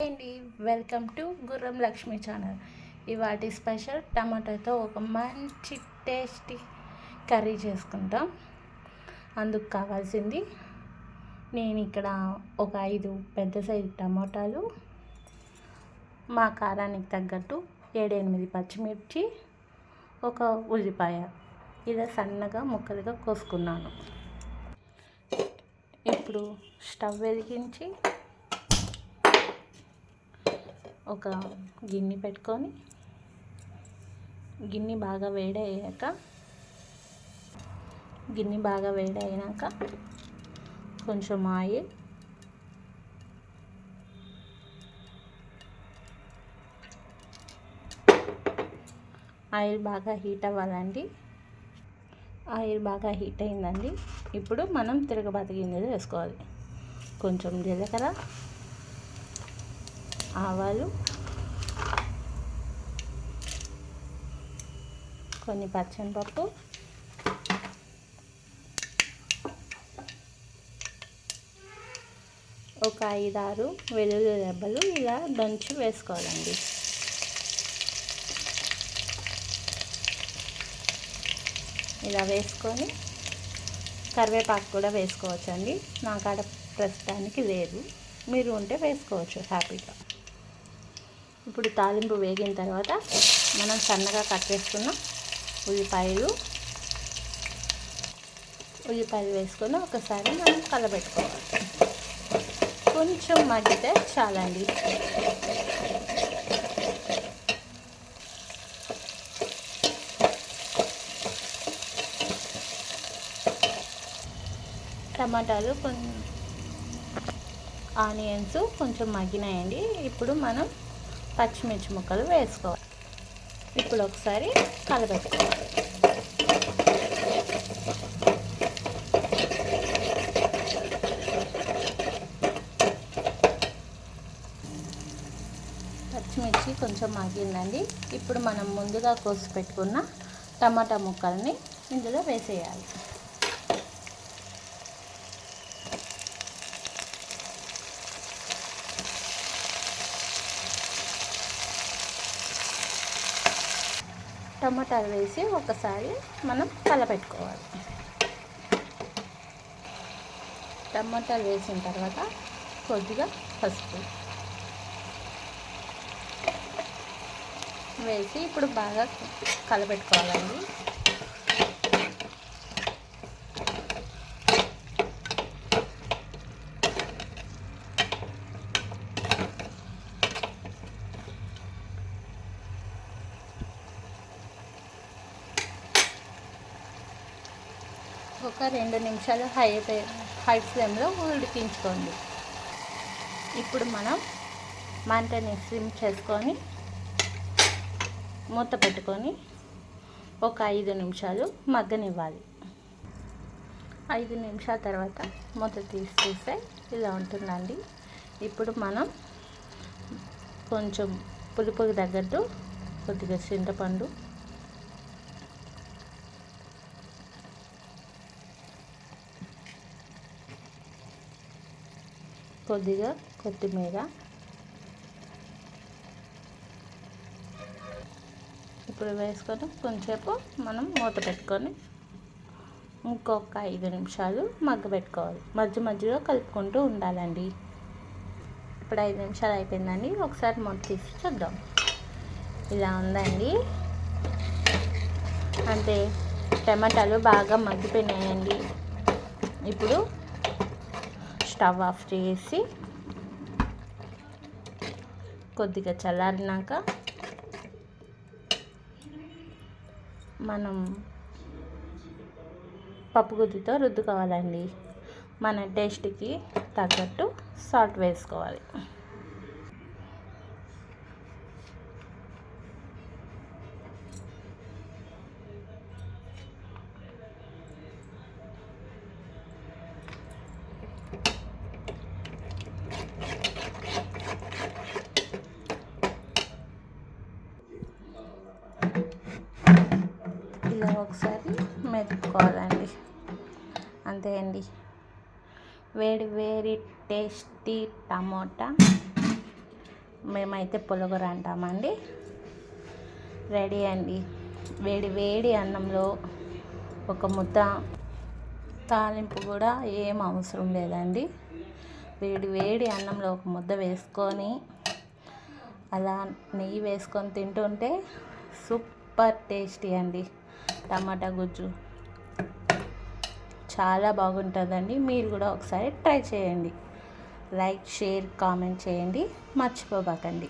అండి, welcome to గుర్రం Lakshmi channel. ఇవాటి స్పెషల్ టమాటాతో ఒక మంచి టేస్టీ కర్రీ చేసుకుంటాం. అందుకు కావాల్సింది నేను ఇక్కడ ఒక 5 పెద్ద సైజు టమాటాలు, మా కారానికి తగ్గట్టు 7-8 పచ్చిమిర్చి, ఒక ఉల్లిపాయ ఇలా సన్నగా ముక్కలుగా కోసుకున్నాను. ఇప్పుడు స్టవ్ వెలిగించి ఒక గిన్నె పెట్టుకొని గిన్నె బాగా వేడైనాక కొంచెం ఆయిల్ బాగా హీట్ అవ్వాలండి. ఆయిల్ బాగా హీట్ అయిందండి. ఇప్పుడు మనం తిరగబాత గింజలు వేసుకోవాలి. కొంచెం జీలకర్ర, ఆవాలు, కొన్ని పచ్చనిపప్పు, ఒక 5-6 వెల్లుల్లి రెబ్బలు ఇలా దంచి వేసుకోవాలండి. ఇలా వేసుకొని కరివేపాకు కూడా వేసుకోవచ్చండి. నా కాడ ప్రస్తుతానికి లేదు, మీరు ఉంటే వేసుకోవచ్చు హ్యాపీగా. ఇప్పుడు తాలింపు వేగిన తర్వాత మనం సన్నగా కట్ చేసుకున్న ఉల్లిపాయలు వేసుకొని ఒకసారి మనం కలబెట్టుకోవాలి. కొంచెం మగ్గితే చాలండి. టమాటాలు ఆనియన్స్ కొంచెం మగ్గినాయండి. ఇప్పుడు మనం పచ్చిమిర్చి ముక్కలు వేసుకోవాలి. ఇప్పుడు ఒకసారి కలబెట్టుకోవాలి. పచ్చిమిర్చి కొంచెం మగ్గిందండి. ఇప్పుడు మనం ముందుగా కోసి పెట్టుకున్న టమాటా ముక్కల్ని ఇందులో వేసేయాలి. టమాటాలు వేసి ఒకసారి మనం కలపెట్టుకోవాలి. టమాటాలు వేసిన తర్వాత కొద్దిగా పసుపు వేసి ఇప్పుడు బాగా కలపెట్టుకోవాలండి. ఒక 2 నిమిషాలు హై ఫ్లేమ్లో ఉడికించుకోండి. ఇప్పుడు మనం మంటని సిమ్ చేసుకొని మూత పెట్టుకొని ఒక 5 నిమిషాలు మగ్గనివ్వాలి. 5 నిమిషాల తర్వాత మూత తీస్తే ఇలా ఉంటుందండి. ఇప్పుడు మనం కొంచెం పులుపుకి తగ్గట్టు కొద్దిగా చింతపండు, కొద్దిగా కొత్తిమీర, ఇప్పుడు వేసుకొని కొంచెంసేపు మనం మూత పెట్టుకొని ఇంకొక 5 నిమిషాలు మగ్గబెట్టుకోవాలి. మధ్యలో కలుపుకుంటూ ఉండాలండి. ఇప్పుడు 5 నిమిషాలు అయిపోయిందండి. ఒకసారి మూత తీసి చూద్దాం. ఇలా ఉందండి. అంతే, టమాటాలు బాగా మగ్గిపోయినాయండి. ఇప్పుడు స్టవ్ ఆఫ్ చేసి కొద్దిగా చల్లారినాక మనం పప్పుగుత్తితో రుద్దుకోవాలండి. మన టేస్ట్కి తగ్గట్టు సాల్ట్ వేసుకోవాలి. ఇలా ఒకసారి మెదుపుకోవాలండి. అంతే అండి, వేడి వేడి టేస్టీ టమోటా మేమైతే పులగూర అంటామండి. రెడీ అండి. వేడి వేడి అన్నంలో ఒక ముద్ద, తాలింపు కూడా ఏం అవసరం లేదండి. వేడి వేడి అన్నంలో ఒక ముద్ద వేసుకొని అలా నెయ్యి వేసుకొని తింటుంటే సూపర్ టేస్టీ అండి. టమాటా గుజ్జు చాలా బాగుంటుందండి. మీరు కూడా ఒకసారి ట్రై చేయండి. లైక్, షేర్, కామెంట్ చేయండి, మర్చిపోబాకండి.